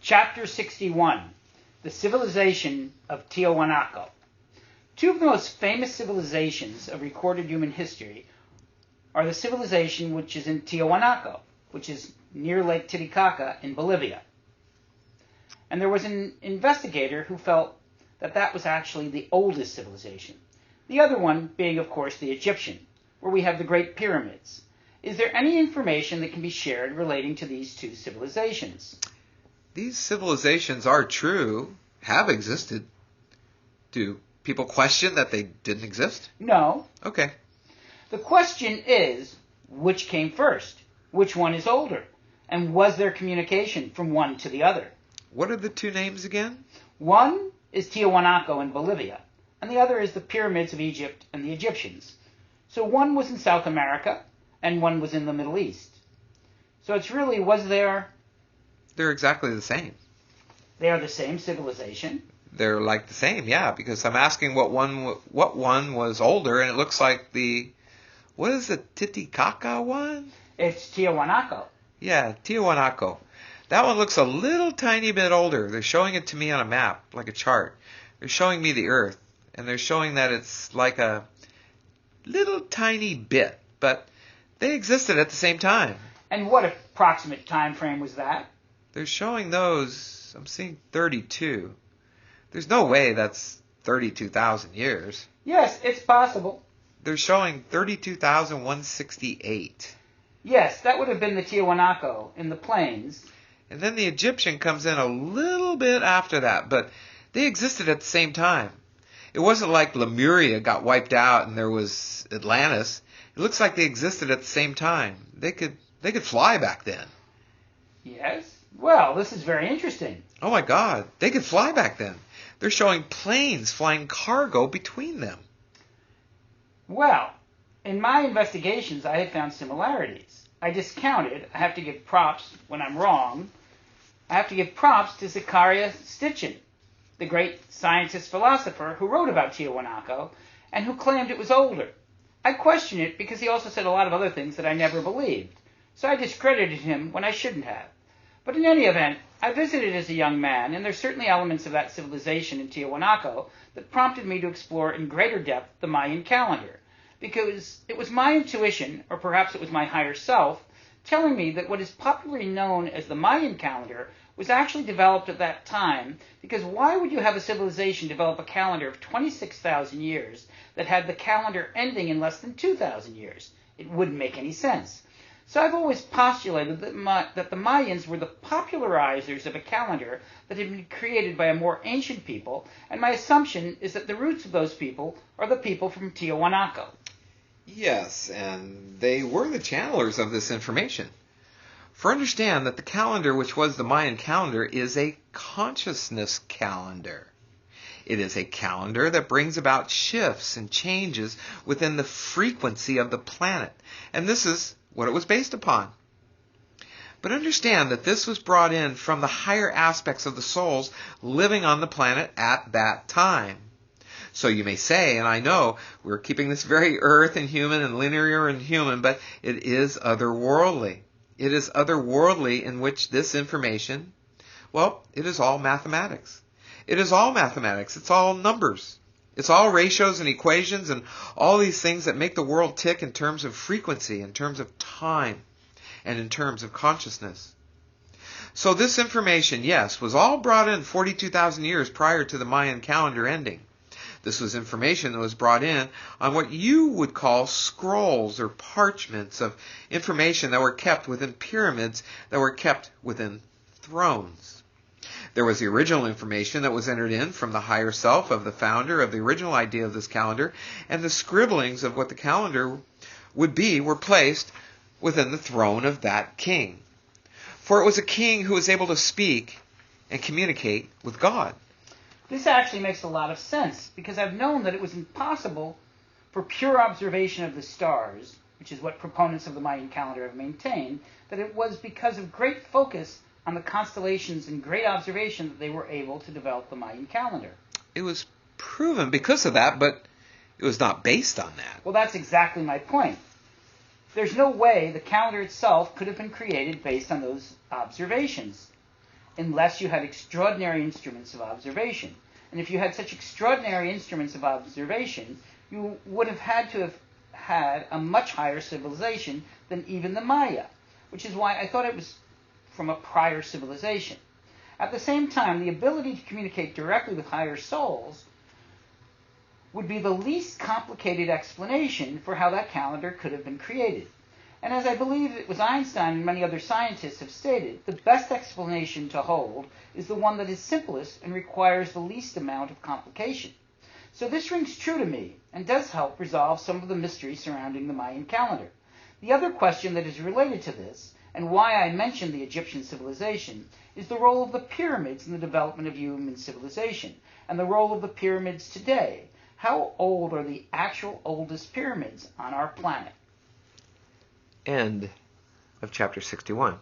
Chapter 61, The Civilization of Tiahuanaco. Two of the most famous civilizations of recorded human history are the civilization which is in Tiahuanaco, which is near Lake Titicaca in Bolivia. And there was an investigator who felt that that was actually the oldest civilization. The other one being, of course, the Egyptian, where we have the Great Pyramids. Is there any information that can be shared relating to these two civilizations? These civilizations are true, have existed. Do people question that they didn't exist? No. Okay. The question is, which came first? Which one is older? And was there communication from one to the other? What are the two names again? One is Tiahuanaco in Bolivia, and the other is the Pyramids of Egypt and the Egyptians. So one was in South America, and one was in the Middle East. So it's really, They're exactly the same. They are the same civilization? They're like the same, yeah, because I'm asking what one was older, and it looks like what is the Titicaca one? It's Tiahuanaco. Yeah, Tiahuanaco. That one looks a little tiny bit older. They're showing it to me on a map, like a chart. They're showing me the Earth, and they're showing that it's like a little tiny bit, but they existed at the same time. And what approximate time frame was that? They're showing those, I'm seeing 32. There's no way that's 32,000 years. Yes, it's possible. They're showing 32,168. Yes, that would have been the Tiahuanaco in the plains. And then the Egyptian comes in a little bit after that, but they existed at the same time. It wasn't like Lemuria got wiped out and there was Atlantis. It looks like they existed at the same time. They could fly back then. Yes? Well, this is very interesting. Oh my God, they could fly back then. They're showing planes flying cargo between them. Well, in my investigations, I had found similarities. I discounted, I have to give props when I'm wrong, I have to give props to Zecharia Sitchin, the great scientist philosopher who wrote about Tiahuanaco and who claimed it was older. I question it because he also said a lot of other things that I never believed, so I discredited him when I shouldn't have. But in any event, I visited as a young man, and there's certainly elements of that civilization in Tiahuanaco that prompted me to explore in greater depth the Mayan calendar, because it was my intuition, or perhaps it was my higher self, telling me that what is popularly known as the Mayan calendar was actually developed at that time, because why would you have a civilization develop a calendar of 26,000 years that had the calendar ending in less than 2,000 years? It wouldn't make any sense. So I've always postulated that the Mayans were the popularizers of a calendar that had been created by a more ancient people, and my assumption is that the roots of those people are the people from Tiahuanaco. Yes, and they were the channelers of this information. For understand that the calendar which was the Mayan calendar is a consciousness calendar. It is a calendar that brings about shifts and changes within the frequency of the planet, and this is what it was based upon. But understand that this was brought in from the higher aspects of the souls living on the planet at that time. So you may say, and I know we're keeping this very earth and human and linear and human, but it is otherworldly. It is otherworldly in which this information, well, it is all mathematics. It is all mathematics. It's all numbers. It's all ratios and equations and all these things that make the world tick in terms of frequency, in terms of time, and in terms of consciousness. So this information, yes, was all brought in 42,000 years prior to the Mayan calendar ending. This was information that was brought in on what you would call scrolls or parchments of information that were kept within pyramids, that were kept within thrones. There was the original information that was entered in from the higher self of the founder of the original idea of this calendar, and the scribblings of what the calendar would be were placed within the throne of that king. For it was a king who was able to speak and communicate with God. This actually makes a lot of sense, because I've known that it was impossible for pure observation of the stars, which is what proponents of the Mayan calendar have maintained, that it was because of great focus on the constellations and great observation that they were able to develop the Mayan calendar. It was proven because of that, but it was not based on that. Well, that's exactly my point. There's no way the calendar itself could have been created based on those observations. unless you had extraordinary instruments of observation. And if you had such extraordinary instruments of observation, you would have had to have had a much higher civilization than even the Maya, which is why I thought it was from a prior civilization. At the same time, the ability to communicate directly with higher souls would be the least complicated explanation for how that calendar could have been created. And as I believe it was Einstein and many other scientists have stated, the best explanation to hold is the one that is simplest and requires the least amount of complication. So this rings true to me and does help resolve some of the mystery surrounding the Mayan calendar. The other question that is related to this, and why I mentioned the Egyptian civilization, is the role of the pyramids in the development of human civilization, and the role of the pyramids today. How old are the actual oldest pyramids on our planet? End of chapter 61.